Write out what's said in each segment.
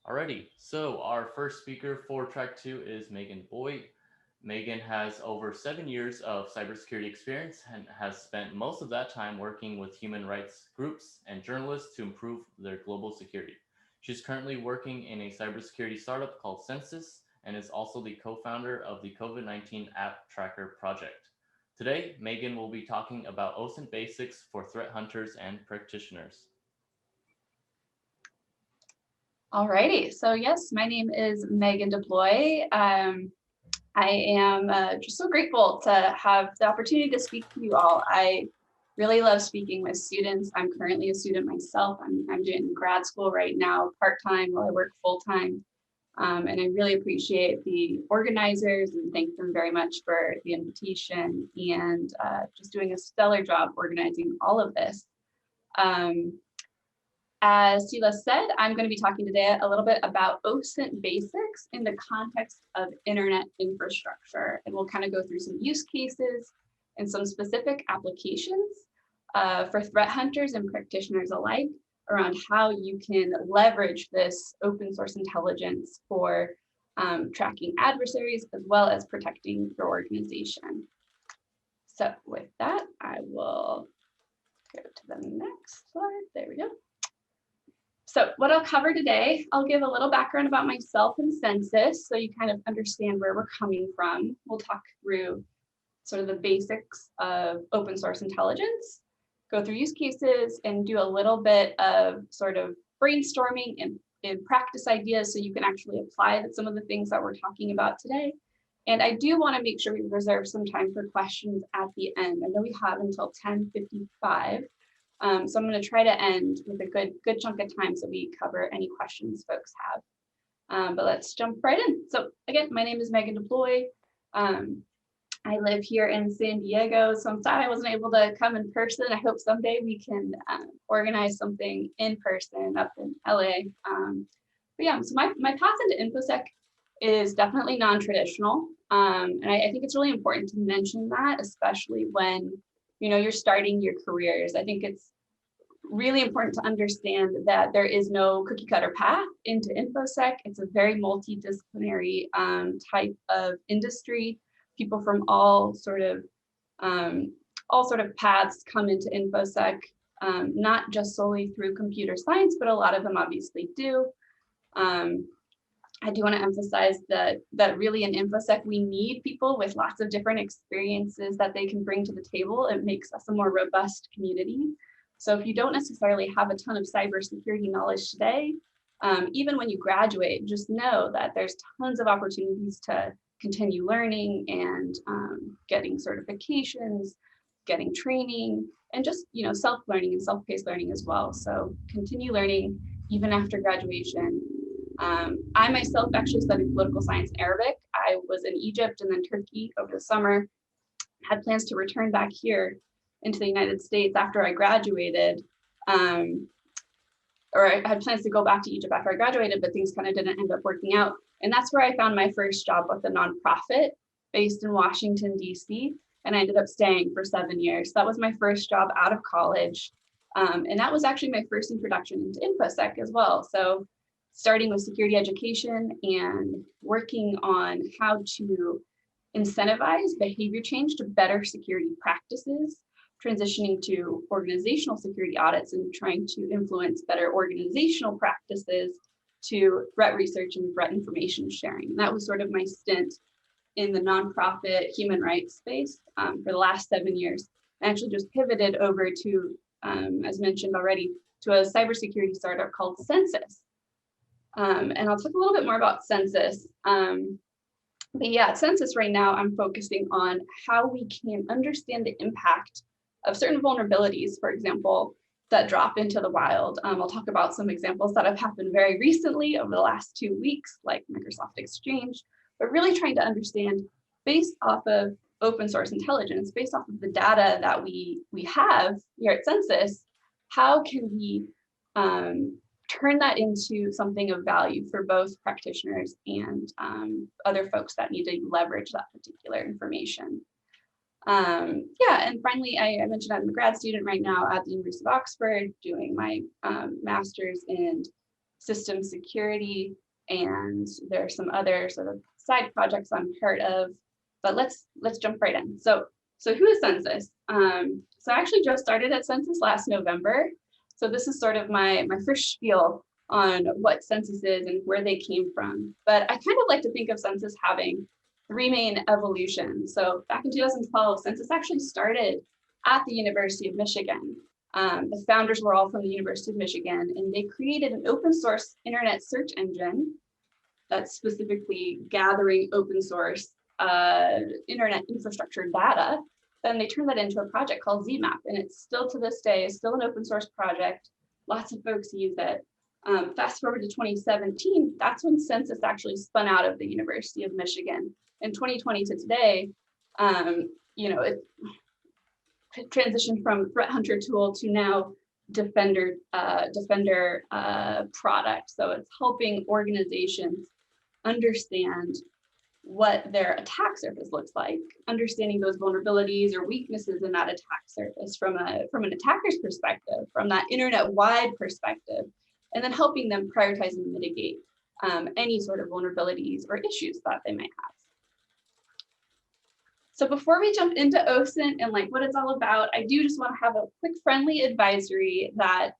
Alrighty, so our first speaker for track two is Megan Boyd. Megan has over 7 years of cybersecurity experience and has spent most of that time working with human rights groups and journalists to improve their global security. She's currently working in a cybersecurity startup called Census and is also the co founder of the COVID 19 app tracker project. Today, Megan will be talking about OSINT basics for threat hunters and practitioners. Alrighty, so yes, my name is Megan DeBlois. I am just so grateful to have the opportunity to speak to you all. I really love speaking with students. I'm currently a student myself. I'm doing grad school right now, part-time while I work full-time. And I really appreciate the organizers and thank them very much for the invitation and just doing a stellar job organizing all of this. Um, as Sheila said, I'm going to be talking today a little bit about OSINT basics in the context of internet infrastructure. And we'll kind of go through some use cases and some specific applications for threat hunters and practitioners alike around how you can leverage this open source intelligence for tracking adversaries as well as protecting your organization. So with that, I will go to the next slide. There we go. So what I'll cover today, I'll give a little background about myself and Census so you kind of understand where we're coming from. We'll talk through sort of the basics of open source intelligence, go through use cases, and do a little bit of sort of brainstorming and practice ideas so you can actually apply some of the things that we're talking about today. And I do want to make sure we reserve some time for questions at the end. I know we have until 10:55. So I'm going to try to end with a good chunk of time so we cover any questions folks have. But let's jump right in. So again, my name is Megan DeBlois. I live here in San Diego, so I'm sad I wasn't able to come in person. I hope someday we can organize something in person up in LA. But yeah, so my path into InfoSec is definitely non-traditional. And I think it's really important to mention that, especially when you're starting your careers. I think it's really important to understand that there is no cookie cutter path into InfoSec. It's a very multidisciplinary type of industry. People from all sort of paths come into InfoSec, not just solely through computer science, but a lot of them obviously do. I do want to emphasize that really in InfoSec, we need people with lots of different experiences that they can bring to the table. It makes us a more robust community. So if you don't necessarily have a ton of cybersecurity knowledge today, even when you graduate, just know that there's tons of opportunities to continue learning and getting certifications, getting training, and just self-learning and self-paced learning as well. So continue learning even after graduation. I myself actually studied political science and Arabic. I was in Egypt and then Turkey over the summer, had plans to return back here into the United States after I graduated. Or I had plans to go back to Egypt after I graduated, but things kind of didn't end up working out. And that's where I found my first job with a nonprofit based in Washington, D.C. And I ended up staying for 7 years. That was my first job out of college. And that was actually my first introduction into InfoSec as well. So starting with security education and working on how to incentivize behavior change to better security practices, transitioning to organizational security audits and trying to influence better organizational practices to threat research and threat information sharing. And that was sort of my stint in the nonprofit human rights space for the last 7 years. I actually just pivoted over to, as mentioned already, to a cybersecurity startup called Census. And I'll talk a little bit more about Census. But yeah, at Census right now, I'm focusing on how we can understand the impact of certain vulnerabilities, for example, that drop into the wild. I'll talk about some examples that have happened very recently over the last 2 weeks, like Microsoft Exchange, but really trying to understand based off of open source intelligence, based off of the data that we have here at Census, how can we turn that into something of value for both practitioners and other folks that need to leverage that particular information. Yeah, and finally, I mentioned I'm a grad student right now at the University of Oxford doing my master's in system security, and there are some other sort of side projects I'm part of. But let's jump right in. So who is Census? So I actually just started at Census last November. So this is sort of my first spiel on what Census is and where they came from. But I kind of like to think of Census having three main evolutions. So back in 2012, Census actually started at the University of Michigan. The founders were all from the University of Michigan, and they created an open source internet search engine that's specifically gathering open source internet infrastructure data. Then they turned that into a project called ZMAP, and it's still to this day, is still an open source project. Lots of folks use it. Fast forward to 2017, that's when Census actually spun out of the University of Michigan. In 2020 to today, it transitioned from threat hunter tool to now defender product. So it's helping organizations understand what their attack surface looks like, understanding those vulnerabilities or weaknesses in that attack surface from an attacker's perspective, from that internet-wide perspective, and then helping them prioritize and mitigate any sort of vulnerabilities or issues that they might have. So before we jump into OSINT and like what it's all about, I do just want to have a quick friendly advisory that,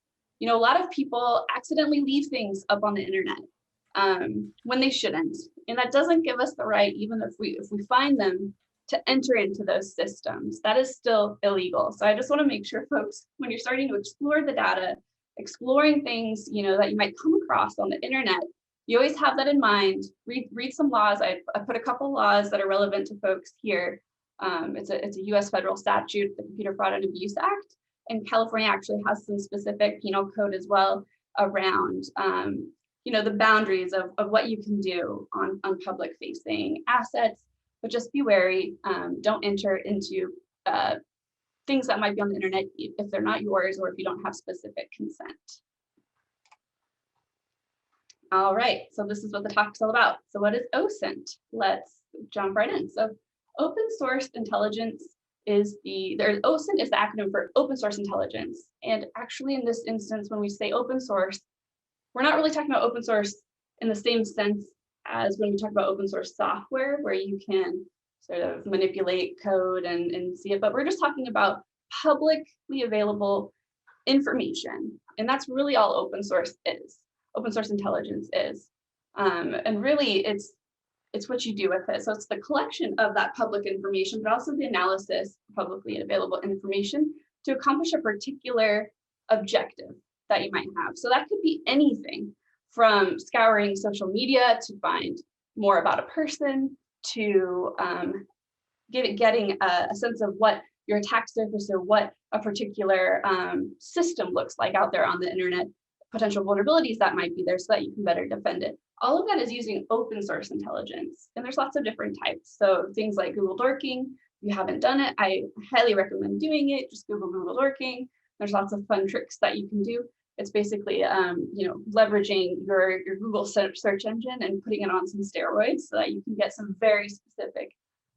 a lot of people accidentally leave things up on the internet when they shouldn't. And that doesn't give us the right, even if we find them, to enter into those systems. That is still illegal. So I just want to make sure, folks, when you're starting to explore the data, exploring things, that you might come across on the internet, you always have that in mind. Read some laws. I put a couple laws that are relevant to folks here. It's a U.S. federal statute, the Computer Fraud and Abuse Act, and California actually has some specific penal code as well around the boundaries of what you can do on public facing assets, but just be wary. Don't enter into things that might be on the internet if they're not yours or if you don't have specific consent. All right, so this is what the talk is all about. So what is OSINT? Let's jump right in. So open source intelligence is OSINT is the acronym for open source intelligence. And actually in this instance, when we say open source, we're not really talking about open source in the same sense as when we talk about open source software, where you can sort of manipulate code and see it, but we're just talking about publicly available information. And that's really all open source is, open source intelligence is. And really it's what you do with it. So it's the collection of that public information, but also the analysis of publicly available information to accomplish a particular objective that you might have. So that could be anything from scouring social media to find more about a person, to getting a sense of what your attack surface or what a particular system looks like out there on the internet, potential vulnerabilities that might be there so that you can better defend it. All of that is using open source intelligence. And there's lots of different types. So things like Google dorking, if you haven't done it, I highly recommend doing it. Just Google dorking. There's lots of fun tricks that you can do. It's basically, leveraging your Google search engine and putting it on some steroids so that you can get some very specific,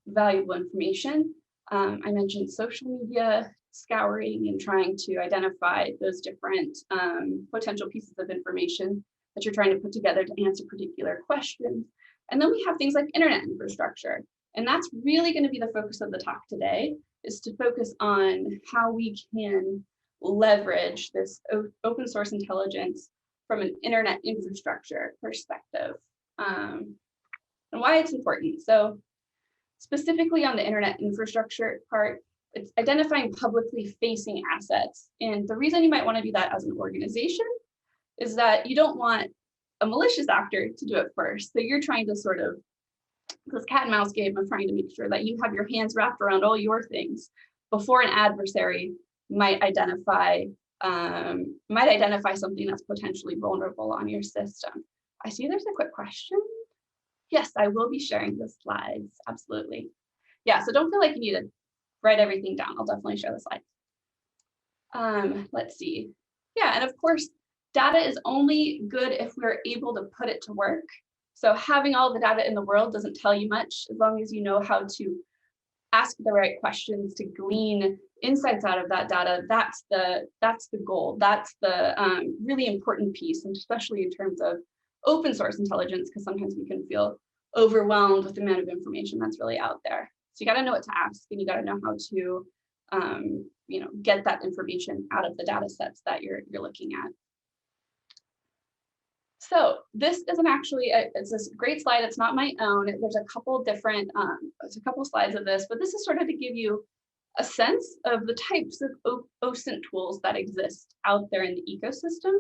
valuable information. I mentioned social media scouring and trying to identify those different potential pieces of information that you're trying to put together to answer particular questions. And then we have things like internet infrastructure. And that's really going to be the focus of the talk today, is to focus on how we can leverage this open source intelligence from an internet infrastructure perspective, and why it's important. So specifically on the internet infrastructure part, it's identifying publicly facing assets. And the reason you might want to do that as an organization is that you don't want a malicious actor to do it first. So you're trying to sort of, this cat and mouse game of trying to make sure that you have your hands wrapped around all your things before an adversary might identify something that's potentially vulnerable on your system. I see there's a quick question. Yes, I will be sharing the slides, absolutely. Yeah, so don't feel like you need to write everything down. I'll definitely share the slides. Let's see. Yeah, and of course, data is only good if we're able to put it to work. So having all the data in the world doesn't tell you much, as long as you know how to ask the right questions to glean insights out of that data, that's the goal. That's the really important piece, and especially in terms of open source intelligence, because sometimes we can feel overwhelmed with the amount of information that's really out there. So you got to know what to ask, and you got to know how to get that information out of the data sets that you're looking at. So this isn't actually, it's a great slide. It's not my own. There's a couple different, there's a couple slides of this, but this is sort of to give you a sense of the types of OSINT tools that exist out there in the ecosystem.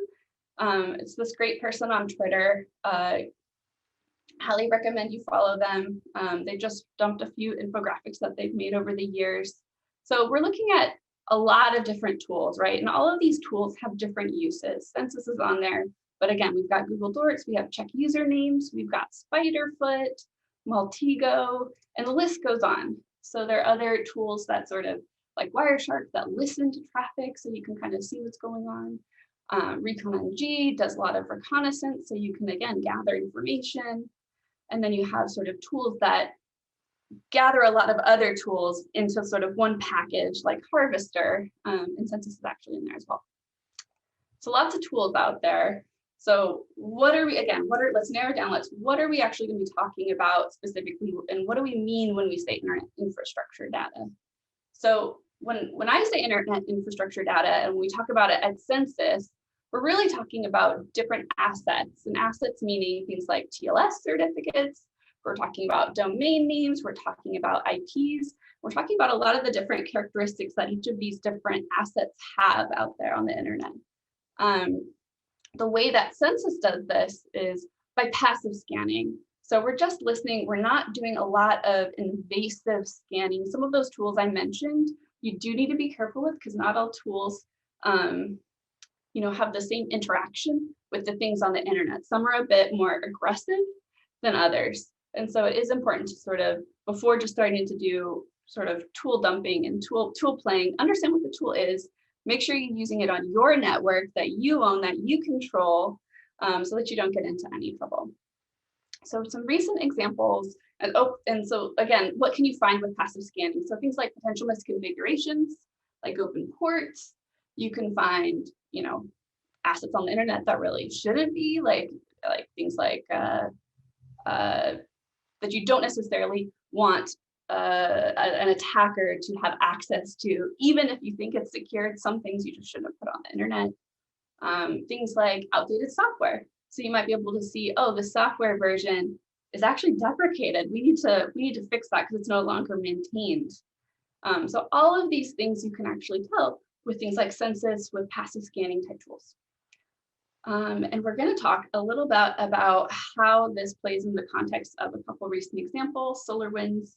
It's this great person on Twitter. Highly recommend you follow them. They just dumped a few infographics that they've made over the years. So we're looking at a lot of different tools, right? And all of these tools have different uses. Census is on there. But again, we've got Google Docs, we have check usernames, we've got Spiderfoot, Maltego, and the list goes on. So there are other tools that sort of like Wireshark that listen to traffic so you can kind of see what's going on. ReconNG does a lot of reconnaissance, so you can, again, gather information. And then you have sort of tools that gather a lot of other tools into sort of one package, like Harvester, and Census is actually in there as well. So lots of tools out there. So what are we, again, let's narrow it down. What are we actually going to be talking about specifically, and what do we mean when we say internet infrastructure data? So when I say internet infrastructure data, and we talk about it at Census, we're really talking about different assets, and assets meaning things like TLS certificates. We're talking about domain names. We're talking about IPs. We're talking about a lot of the different characteristics that each of these different assets have out there on the internet. The way that Census does this is by passive scanning. So we're just listening. We're not doing a lot of invasive scanning. Some of those tools I mentioned, you do need to be careful with, because not all tools have the same interaction with the things on the internet. Some are a bit more aggressive than others. And so it is important to sort of, before just starting to do sort of tool dumping and tool playing, understand what the tool is. Make sure you're using it on your network that you own, that you control, so that you don't get into any trouble. So some recent examples, and so again, what can you find with passive scanning? So things like potential misconfigurations, like open ports. You can find, assets on the internet that really shouldn't be, like things like that you don't necessarily want an attacker to have access to, even if you think it's secured. Some things you just shouldn't have put on the internet. Things like outdated software. So you might be able to see, oh, the software version is actually deprecated. We need to fix that because it's no longer maintained. So all of these things you can actually tell with things like Census, with passive scanning type tools. And we're going to talk a little bit about how this plays in the context of a couple recent examples, SolarWinds,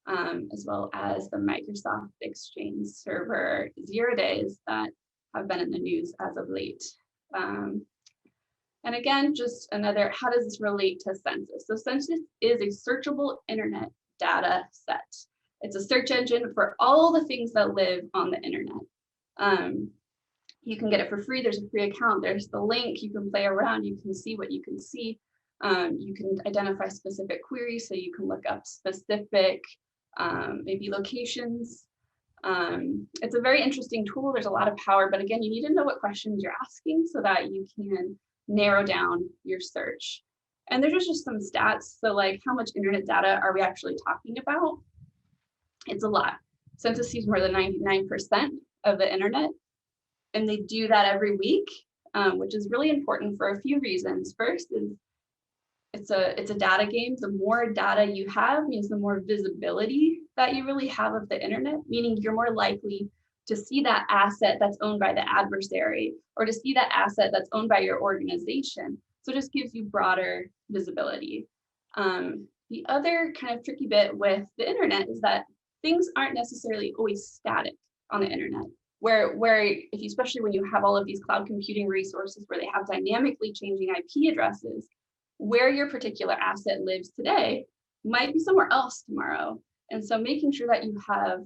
as well as the Microsoft Exchange server 0 days that have been in the news as of late. And again, just another, how does this relate to Census? So Census is a searchable internet data set. It's a search engine for all the things that live on the internet. You can get it for free. There's a free account. There's the link. You can play around. You can see what you can see. You can identify specific queries, so you can look up specific maybe locations. It's a very interesting tool. There's a lot of power, but again, you need to know what questions you're asking so that you can narrow down your search. And there's just some stats. So like, how much internet data are we actually talking about? It's a lot. Census sees more than 99% of the internet, and they do that every week, which is really important for a few reasons. First is it's a data game. The more data you have means the more visibility that you really have of the internet, meaning you're more likely to see that asset that's owned by the adversary, or to see that asset that's owned by your organization. So it just gives you broader visibility. The other kind of tricky bit with the internet is that things aren't necessarily always static on the internet, where if you, especially when you have all of these cloud computing resources where they have dynamically changing IP addresses, where your particular asset lives today might be somewhere else tomorrow. And so making sure that you have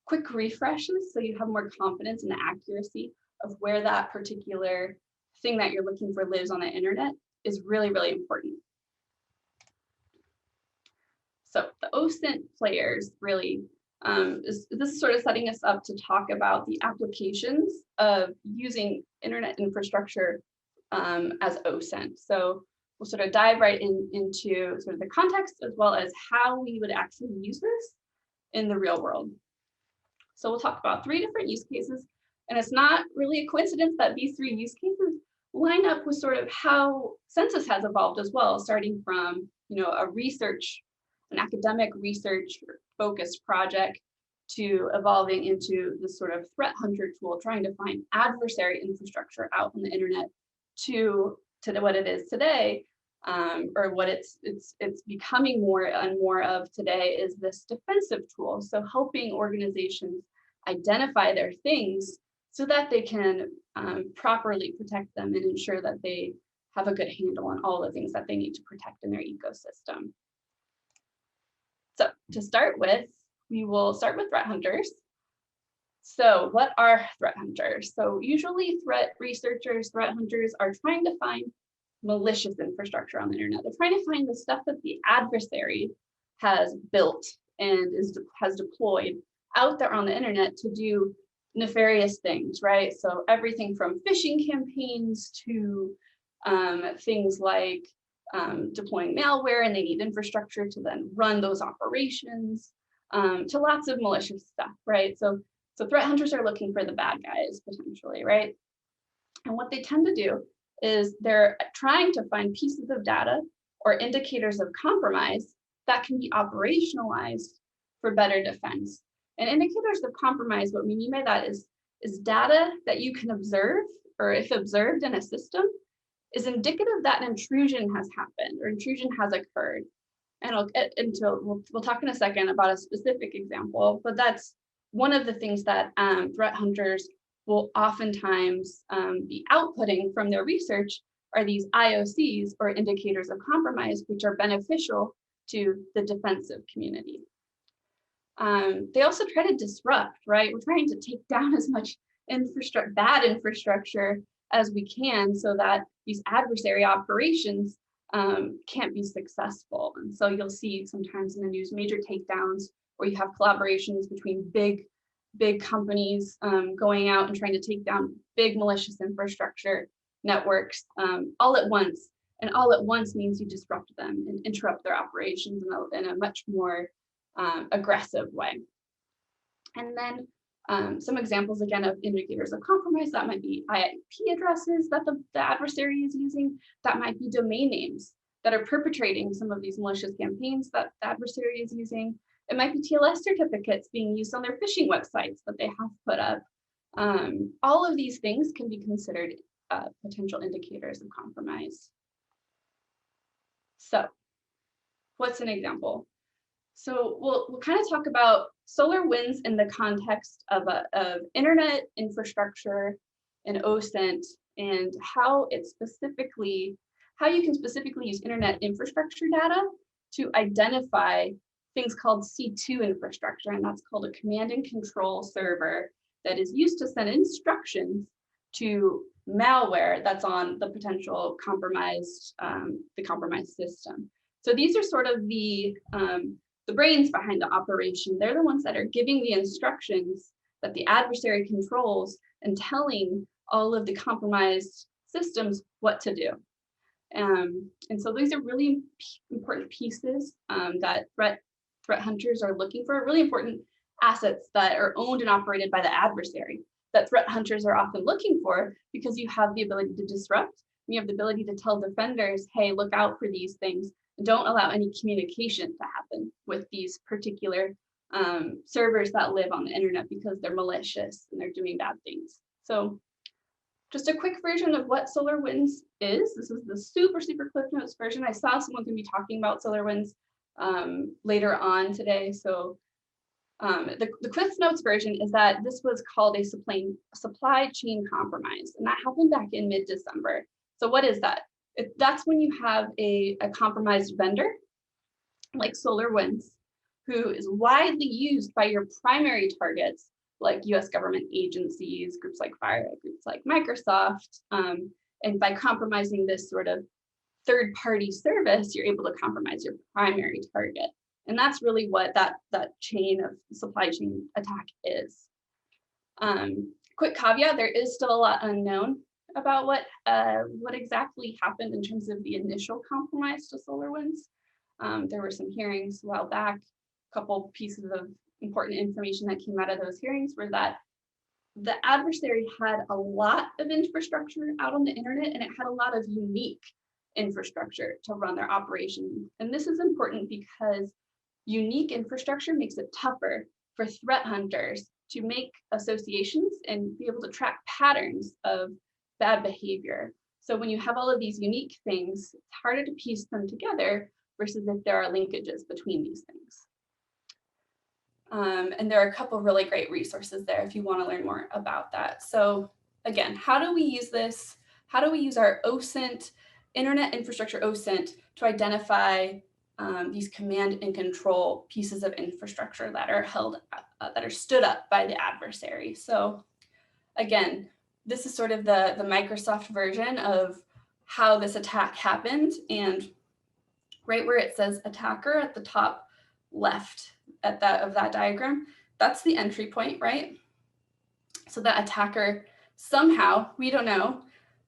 quick refreshes so you have more confidence in the accuracy of where that particular thing that you're looking for lives on the internet is really, really important. So the OSINT players really This is sort of setting us up to talk about the applications of using internet infrastructure as OSINT. So we'll sort of dive right into sort of the context as well as how we would actually use this in the real world. So we'll talk about 3 different use cases, and it's not really a coincidence that these 3 use cases line up with sort of how census has evolved as well, starting from an academic research focused project to evolving into this sort of threat hunter tool, trying to find adversary infrastructure out on the internet to what it is today, or what it's becoming more and more of today is this defensive tool. So helping organizations identify their things so that they can properly protect them and ensure that they have a good handle on all the things that they need to protect in their ecosystem. So to start with, we will start with threat hunters. So what are threat hunters? So usually threat researchers, threat hunters are trying to find malicious infrastructure on the internet. They're trying to find the stuff that the adversary has built and has deployed out there on the internet to do nefarious things, right? So everything from phishing campaigns to things like deploying malware, and they need infrastructure to then run those operations, to lots of malicious stuff, right? So threat hunters are looking for the bad guys potentially, right? And what they tend to do is they're trying to find pieces of data or indicators of compromise that can be operationalized for better defense. And indicators of compromise, what we mean by that is data that you can observe, or if observed in a system, is indicative that an intrusion has happened or intrusion has occurred. And we'll talk in a second about a specific example, but that's one of the things that threat hunters will oftentimes be outputting from their research are these IOCs, or indicators of compromise, which are beneficial to the defensive community. They also try to disrupt, right? We're trying to take down as much bad infrastructure as we can so that these adversary operations can't be successful. And so you'll see sometimes in the news major takedowns where you have collaborations between big companies going out and trying to take down big malicious infrastructure networks all at once. And all at once means you disrupt them and interrupt their operations in a much more aggressive way. And then some examples again of indicators of compromise, that might be IP addresses that the adversary is using, that might be domain names that are perpetrating some of these malicious campaigns that the adversary is using. It might be TLS certificates being used on their phishing websites that they have put up. All of these things can be considered potential indicators of compromise. So what's an example? So we'll kind of talk about SolarWinds in the context of internet infrastructure and OSINT, and how you can specifically use internet infrastructure data to identify things called C2 infrastructure, and that's called a command and control server that is used to send instructions to malware that's on the potential compromised system. So these are sort of the brains behind the operation. They're the ones that are giving the instructions that the adversary controls and telling all of the compromised systems what to do. And so these are really important pieces that threat hunters are looking for, really important assets that are owned and operated by the adversary that threat hunters are often looking for, because you have the ability to disrupt, and you have the ability to tell defenders, hey, look out for these things. Don't allow any communication to happen with these particular servers that live on the internet because they're malicious and they're doing bad things. So just a quick version of what SolarWinds is. This is the super Cliff Notes version. I saw someone going to be talking about SolarWinds later on today. So the Cliff Notes version is that this was called a supply chain compromise, and that happened back in mid-December. So what is that? That's when you have a compromised vendor like SolarWinds, who is widely used by your primary targets, like US government agencies, groups like FIRE, groups like Microsoft. And by compromising this sort of third-party service, you're able to compromise your primary target. And that's really what that chain of supply chain attack is. Quick caveat, there is still a lot unknown about what exactly happened in terms of the initial compromise to SolarWinds. There were some hearings a while back. A couple pieces of important information that came out of those hearings were that the adversary had a lot of infrastructure out on the internet, and it had a lot of unique infrastructure to run their operation. And this is important because unique infrastructure makes it tougher for threat hunters to make associations and be able to track patterns of bad behavior. So when you have all of these unique things, it's harder to piece them together versus if there are linkages between these things. And there are a couple really great resources there if you want to learn more about that. So again, how do we use this? How do we use our OSINT, Internet Infrastructure OSINT, to identify these command and control pieces of infrastructure that are held, that are stood up by the adversary? So again, this is sort of the Microsoft version of how this attack happened. And right where it says attacker at the top left of that diagram, that's the entry point, right? So that attacker somehow, we don't know,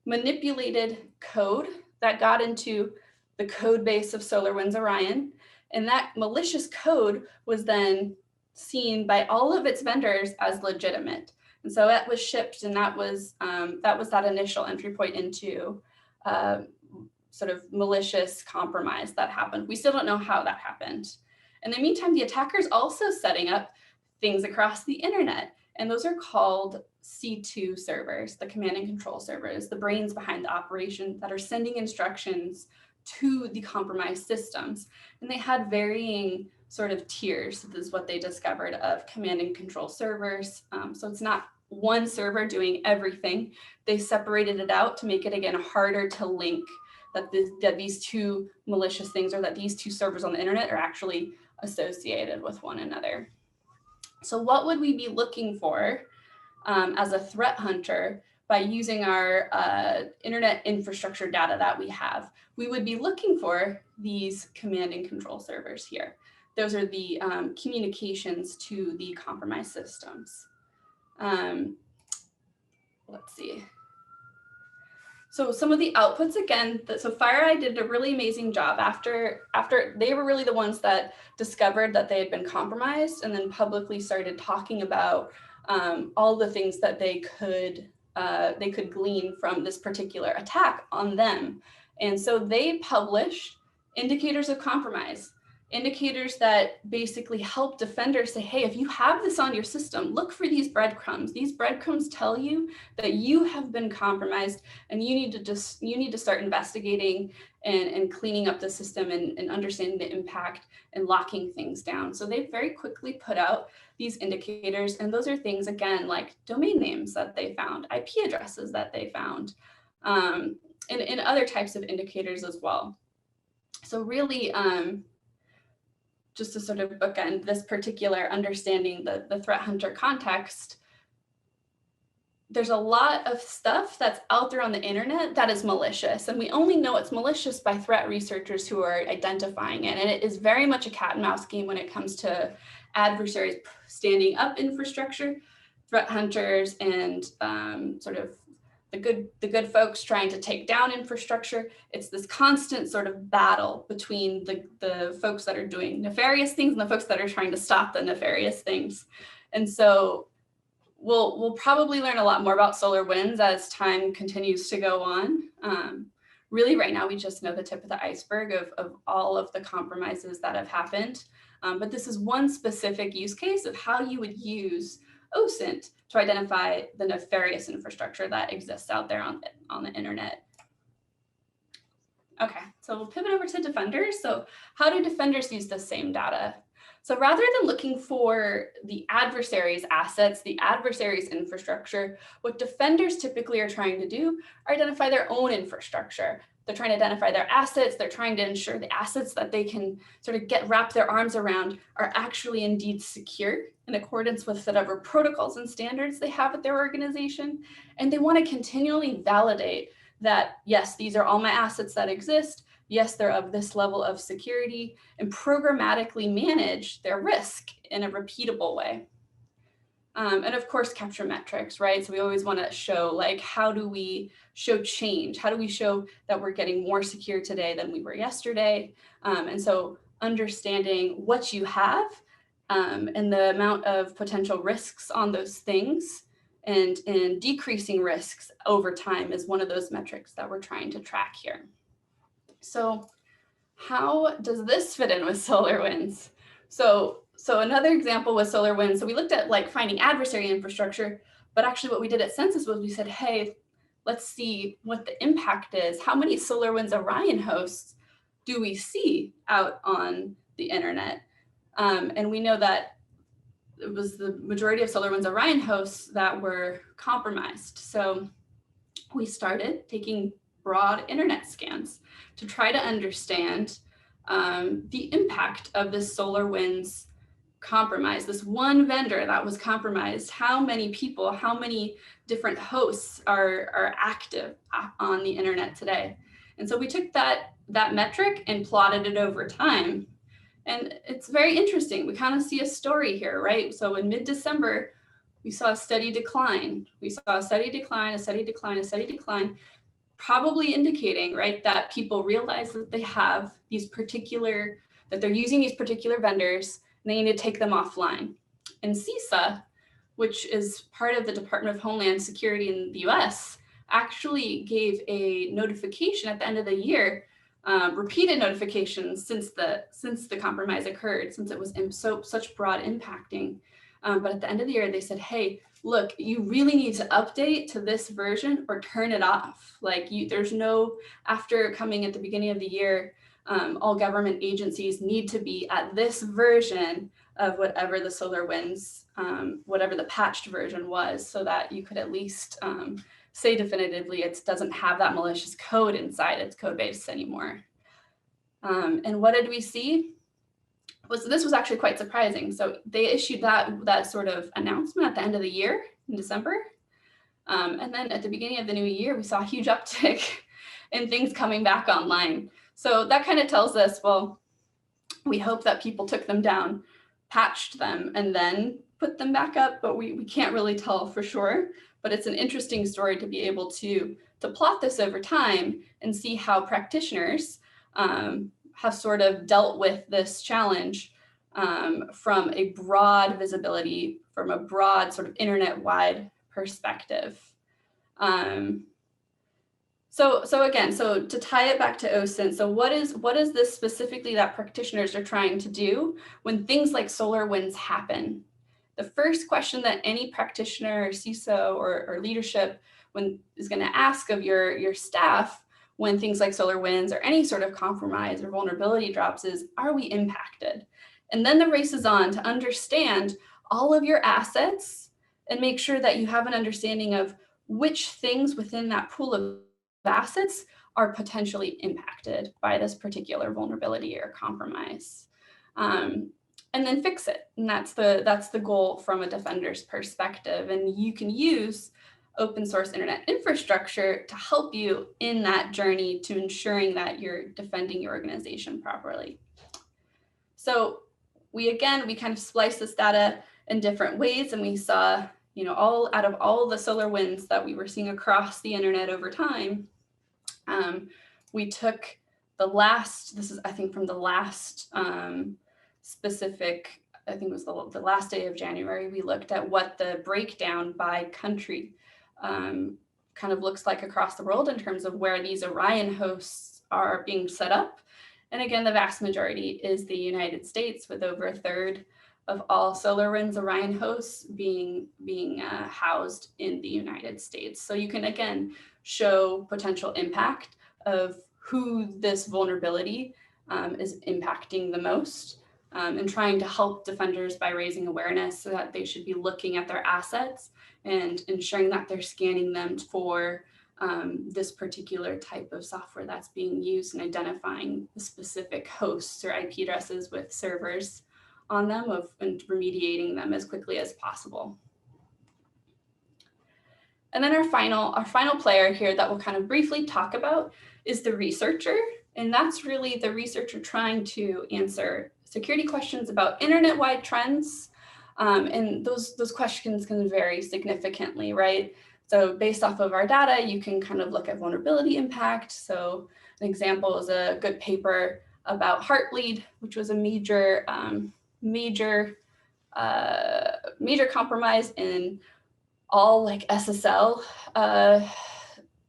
manipulated code that got into the code base of SolarWinds Orion. And that malicious code was then seen by all of its vendors as legitimate. And so it was shipped, and that was that initial entry point into sort of malicious compromise that happened. We still don't know how that happened. In the meantime, the attacker's also setting up things across the internet, and those are called C2 servers, the command and control servers, the brains behind the operation that are sending instructions to the compromised systems. And they had varying sort of tiers. This is what they discovered of command and control servers. So it's not one server doing everything. They separated it out to make it, again, harder to link that these two malicious things, or that these two servers on the internet, are actually associated with one another. So what would we be looking for as a threat hunter by using our internet infrastructure data that we have? We would be looking for these command and control servers here. Those are the communications to the compromised systems. Let's see. So some of the outputs, again, so FireEye did a really amazing job after they were really the ones that discovered that they had been compromised, and then publicly started talking about all the things that they could glean from this particular attack on them. And so they published indicators of compromise, indicators that basically help defenders say, hey, if you have this on your system, look for these breadcrumbs. These breadcrumbs tell you that you have been compromised, and you need to start investigating and cleaning up the system and understanding the impact and locking things down. So they very quickly put out these indicators, and those are things, again, like domain names that they found, IP addresses that they found, and other types of indicators as well. So really, just to sort of bookend this particular understanding the threat hunter context, there's a lot of stuff that's out there on the internet that is malicious, and we only know it's malicious by threat researchers who are identifying it. And it is very much a cat and mouse game when it comes to adversaries standing up infrastructure, threat hunters, and sort of the good folks trying to take down infrastructure. It's this constant sort of battle between the folks that are doing nefarious things and the folks that are trying to stop the nefarious things. And so we'll probably learn a lot more about SolarWinds as time continues to go on. Really, right now, we just know the tip of the iceberg of all of the compromises that have happened. But this is one specific use case of how you would use OSINT to identify the nefarious infrastructure that exists out there on the internet. Okay, so we'll pivot over to defenders. So how do defenders use the same data? So rather than looking for the adversary's assets, the adversary's infrastructure, what defenders typically are trying to do are identify their own infrastructure. They're trying to identify their assets. They're trying to ensure the assets that they can sort of wrap their arms around are actually indeed secure in accordance with whatever protocols and standards they have at their organization. And they want to continually validate that, yes, these are all my assets that exist. yes, they're of this level of security, and programmatically manage their risk in a repeatable way. And of course, capture metrics, right? So we always want to show, like, how do we show change? How do we show that we're getting more secure today than we were yesterday? And so understanding what you have and the amount of potential risks on those things and decreasing risks over time is one of those metrics that we're trying to track here. So how does this fit in with SolarWinds? So another example was SolarWinds. So we looked at like finding adversary infrastructure, but actually what we did at Census was we said, hey, let's see what the impact is. How many SolarWinds Orion hosts do we see out on the internet? And we know that it was the majority of SolarWinds Orion hosts that were compromised. So we started taking broad internet scans to try to understand the impact of this SolarWinds compromise, this one vendor that was compromised. How many people, how many different hosts are active on the internet today? And so we took that metric and plotted it over time. And it's very interesting. We kind of see a story here, right? So in mid-December, we saw a steady decline. We saw a steady decline, a steady decline, a steady decline, probably indicating, right, that people realize that they have these particular, that they're using these particular vendors and they need to take them offline. And CISA, which is part of the Department of Homeland Security in the US, actually gave a notification at the end of the year, repeated notifications since the compromise occurred, since it was such broad impacting. But at the end of the year, they said, hey, look, you really need to update to this version or turn it off. Like there's no, after coming at the beginning of the year, all government agencies need to be at this version of whatever the SolarWinds, whatever the patched version was, so that you could at least say definitively it doesn't have that malicious code inside its code base anymore. And what did we see? This was actually quite surprising. So they issued that sort of announcement at the end of the year in December. And then at the beginning of the new year, we saw a huge uptick in things coming back online. So that kind of tells us, well, we hope that people took them down, patched them, and then put them back up, but we can't really tell for sure. But it's an interesting story to be able to plot this over time and see how practitioners have sort of dealt with this challenge from a broad visibility, from a broad sort of internet-wide perspective. So again, so to tie it back to OSINT, so what is this specifically that practitioners are trying to do when things like SolarWinds happen? The first question that any practitioner or CISO or leadership is going to ask of your staff when things like SolarWinds or any sort of compromise or vulnerability drops is, are we impacted? And then the race is on to understand all of your assets and make sure that you have an understanding of which things within that pool of assets are potentially impacted by this particular vulnerability or compromise. And then fix it. And that's the goal from a defender's perspective. And you can use open source internet infrastructure to help you in that journey to ensuring that you're defending your organization properly. So we kind of spliced this data in different ways, and we saw, out of all the SolarWinds that we were seeing across the internet over time, we took the last, this is, I think, from the last specific, I think it was the last day of January, we looked at what the breakdown by country kind of looks like across the world in terms of where these Orion hosts are being set up. And again, the vast majority is the United States, with over a third of all SolarWinds Orion hosts being housed in the United States. So you can, again, show potential impact of who this vulnerability is impacting the most, and trying to help defenders by raising awareness so that they should be looking at their assets and ensuring that they're scanning them for this particular type of software that's being used, and identifying the specific hosts or IP addresses with servers on them and remediating them as quickly as possible. And then our final player here that we'll kind of briefly talk about is the researcher. And that's really the researcher trying to answer security questions about internet-wide trends. And those questions can vary significantly, right? So based off of our data, you can kind of look at vulnerability impact. So an example is a good paper about Heartbleed, which was a major compromise in all like SSL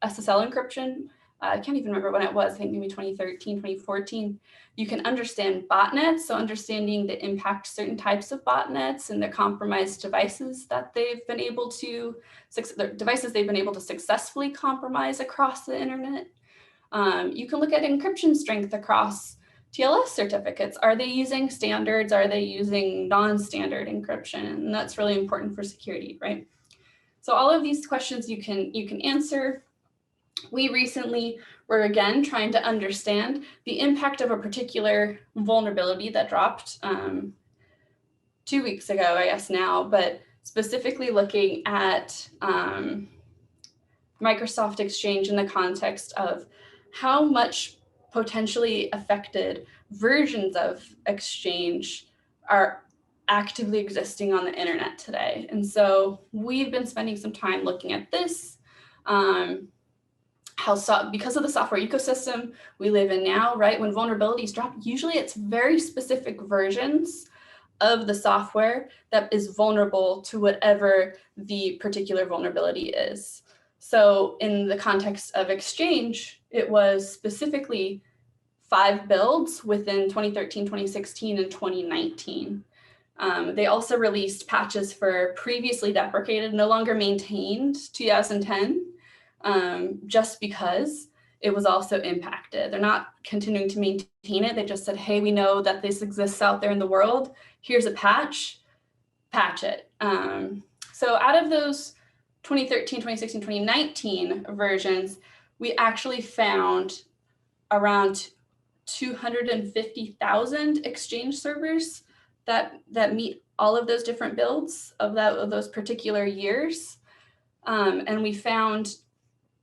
encryption. I can't even remember when it was, I think maybe 2013, 2014. You can understand botnets, so understanding the impact certain types of botnets and the compromised devices that they've been able to, successfully compromise across the internet. You can look at encryption strength across TLS certificates. Are they using standards? Are they using non-standard encryption? And that's really important for security, right? So all of these questions you can answer. We recently were again trying to understand the impact of a particular vulnerability that dropped 2 weeks ago, I guess now, but specifically looking at Microsoft Exchange in the context of how much potentially affected versions of Exchange are actively existing on the internet today. And so we've been spending some time looking at this, because of the software ecosystem we live in now, right? When vulnerabilities drop, usually it's very specific versions of the software that is vulnerable to whatever the particular vulnerability is. So in the context of Exchange, it was specifically 5 builds within 2013, 2016, and 2019. They also released patches for previously deprecated, no longer maintained 2010, just because it was also impacted. They're not continuing to maintain it. They just said, hey, we know that this exists out there in the world. Here's a patch it. So out of those 2013, 2016, 2019 versions, we actually found around 250,000 Exchange servers that meet all of those different builds of those particular years. And we found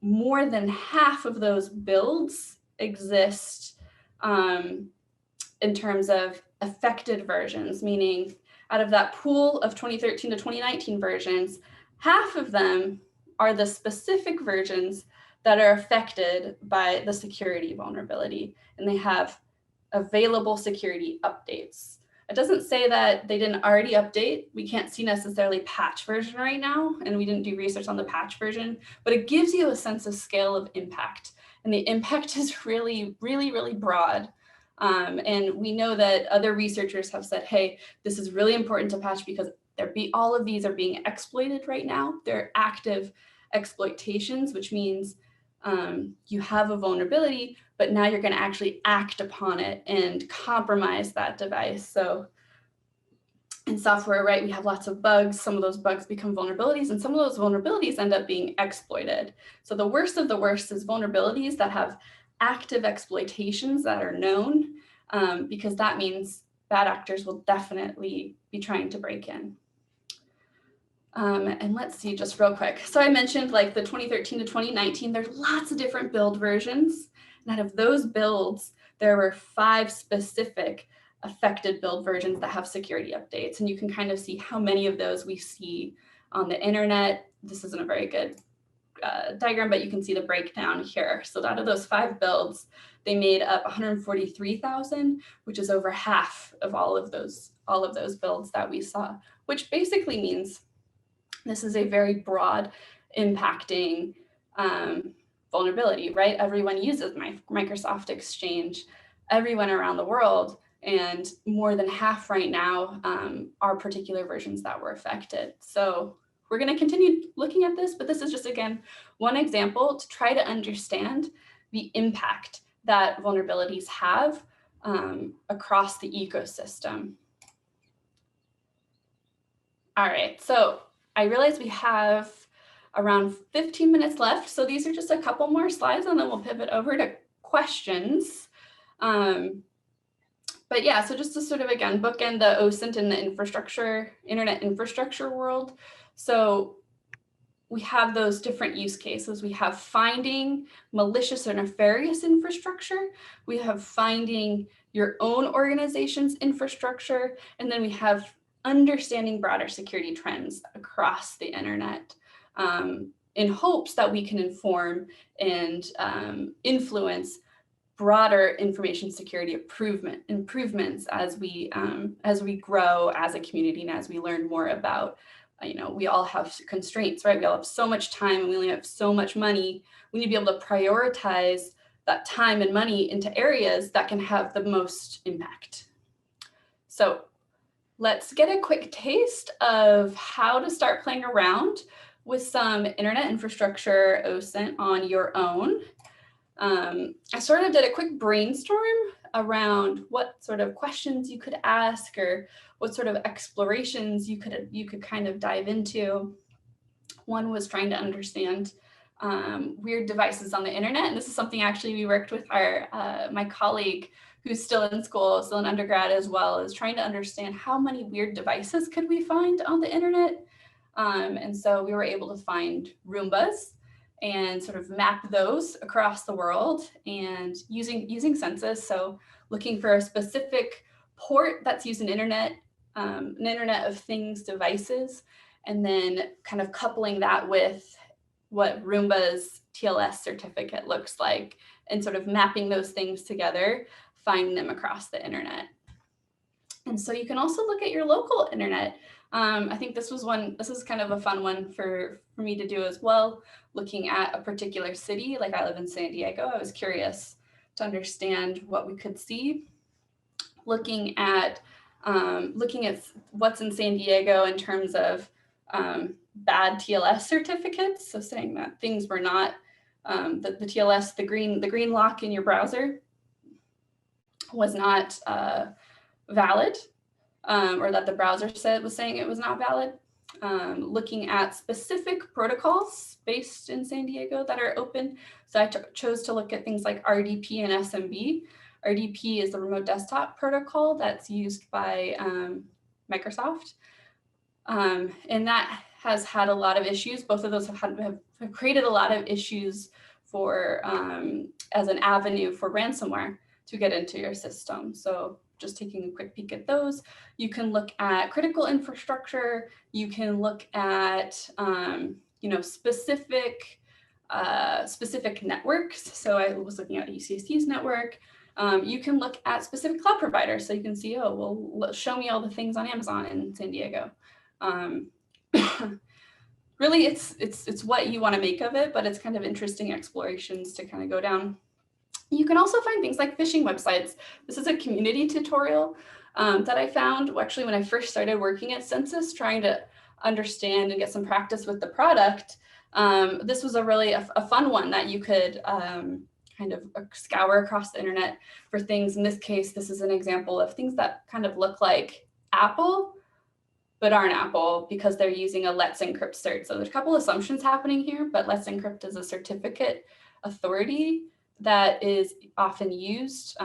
more than half of those builds exist in terms of affected versions, meaning out of that pool of 2013 to 2019 versions, half of them are the specific versions that are affected by the security vulnerability, and they have available security updates. It doesn't say that they didn't already update. We can't see necessarily patch version right now, and we didn't do research on the patch version, but it gives you a sense of scale of impact. And the impact is really, really, really broad. And we know that other researchers have said, hey, this is really important to patch because all of these are being exploited right now. They're active exploitations, which means you have a vulnerability, but now you're going to actually act upon it and compromise that device. So in software, right, we have lots of bugs. Some of those bugs become vulnerabilities, and some of those vulnerabilities end up being exploited. So the worst of the worst is vulnerabilities that have active exploitations that are known, because that means bad actors will definitely be trying to break in. And let's see, just real quick. So I mentioned like the 2013 to 2019, there's lots of different build versions. And out of those builds, there were 5 specific affected build versions that have security updates. And you can kind of see how many of those we see on the internet. This isn't a very good diagram, but you can see the breakdown here. So out of those 5 builds, they made up 143,000, which is over half of all of those builds that we saw, which basically means this is a very broad impacting vulnerability, right? Everyone uses Microsoft Exchange, everyone around the world, and more than half right now are particular versions that were affected. So we're going to continue looking at this, but this is just, again, one example to try to understand the impact that vulnerabilities have across the ecosystem. All right, so I realize we have around 15 minutes left. So these are just a couple more slides and then we'll pivot over to questions. But yeah, so just to sort of, again, bookend the OSINT and the internet infrastructure world. So we have those different use cases. We have finding malicious or nefarious infrastructure. We have finding your own organization's infrastructure. And then we have understanding broader security trends across the internet, in hopes that we can inform and influence broader information security improvements as we grow as a community and as we learn more about, we all have constraints, right? We all have so much time and we only have so much money. We need to be able to prioritize that time and money into areas that can have the most impact. So let's get a quick taste of how to start playing around with some internet infrastructure OSINT on your own. I sort of did a quick brainstorm around what sort of questions you could ask or what sort of explorations you could kind of dive into. One was trying to understand weird devices on the internet, and this is something actually we worked with my colleague who's still in school, still in undergrad as well, is trying to understand how many weird devices could we find on the internet. And so we were able to find Roombas and sort of map those across the world and using census. So looking for a specific port that's used in an Internet of Things devices, and then kind of coupling that with what Roomba's TLS certificate looks like and sort of mapping those things together, finding them across the internet. And so you can also look at your local internet. I think this is kind of a fun one for me to do as well, looking at a particular city. Like I live in San Diego. I was curious to understand what we could see. Looking at what's in San Diego in terms of bad TLS certificates. So saying that things were not, the TLS, the green lock in your browser was not valid, or that the browser was saying it was not valid. Looking at specific protocols based in San Diego that are open. So I chose to look at things like RDP and SMB. RDP is the remote desktop protocol that's used by Microsoft. And that has had a lot of issues. Both of those have created a lot of issues for as an avenue for ransomware to get into your system. So just taking a quick peek at those. You can look at critical infrastructure. You can look at specific networks. So I was looking at UCSD's network. You can look at specific cloud providers. So you can see, show me all the things on Amazon in San Diego. Really, it's what you want to make of it, but it's kind of interesting explorations to kind of go down. You can also find things like phishing websites. This is a community tutorial that I found actually when I first started working at Census, trying to understand and get some practice with the product. This was a fun one that you could kind of scour across the internet for things. In this case, this is an example of things that kind of look like Apple, but aren't Apple because they're using a Let's Encrypt cert. So there's a couple assumptions happening here, but Let's Encrypt is a certificate authority that is often used.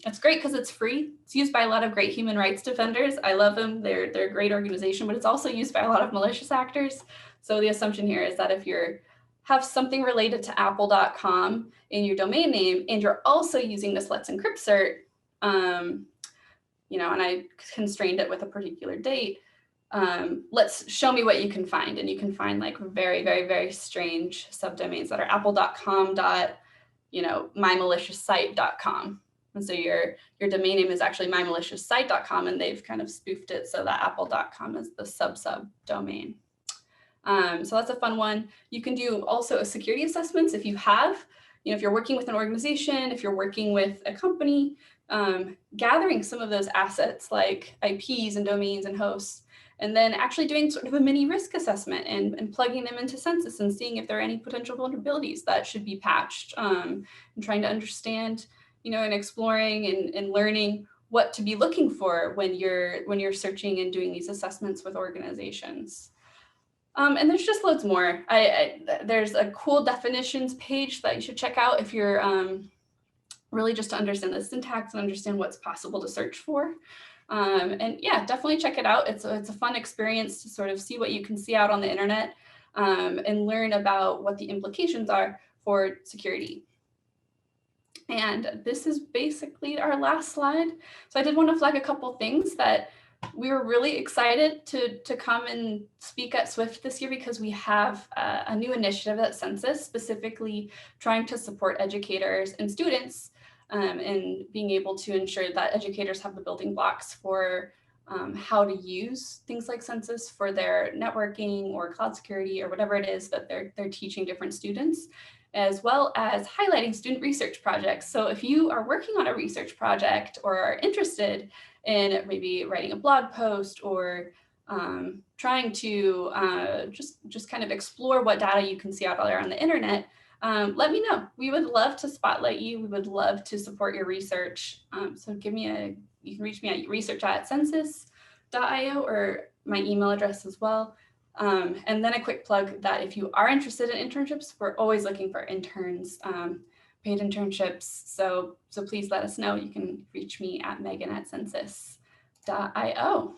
It's great because it's free. It's used by a lot of great human rights defenders. I love them. They're a great organization, but it's also used by a lot of malicious actors. So the assumption here is that if you have something related to apple.com in your domain name, and you're also using this Let's Encrypt cert, and I constrained it with a particular date, let's show me what you can find. And you can find like very, very, very strange subdomains that are apple.com mymaliciousite.com. And so your domain name is actually mymaliciousite.com, and they've kind of spoofed it so that apple.com is the sub domain. So that's a fun one. You can do also a security assessments if you have, if you're working with an organization, if you're working with a company, gathering some of those assets like IPs and domains and hosts, and then actually doing sort of a mini risk assessment and plugging them into Census and seeing if there are any potential vulnerabilities that should be patched, and trying to understand, and exploring and learning what to be looking for when you're searching and doing these assessments with organizations. And there's just loads more. There's a cool definitions page that you should check out if you're really just to understand the syntax and understand what's possible to search for. And yeah, definitely check it out. It's a fun experience to sort of see what you can see out on the internet. and learn about what the implications are for security. And this is basically our last slide. So I did want to flag a couple things that we were really excited to come and speak at Swift this year because we have a new initiative at Census specifically trying to support educators and students in being able to ensure that educators have the building blocks for how to use things like Census for their networking or cloud security or whatever it is that they're teaching different students, as well as highlighting student research projects. So if you are working on a research project or are interested in maybe writing a blog post or trying to just kind of explore what data you can see out there on the internet, let me know. We would love to spotlight you. We would love to support your research. So you can reach me at research@census.io or my email address as well. And then a quick plug that if you are interested in internships, we're always looking for interns, paid internships. So please let us know. You can reach me at megan@census.io.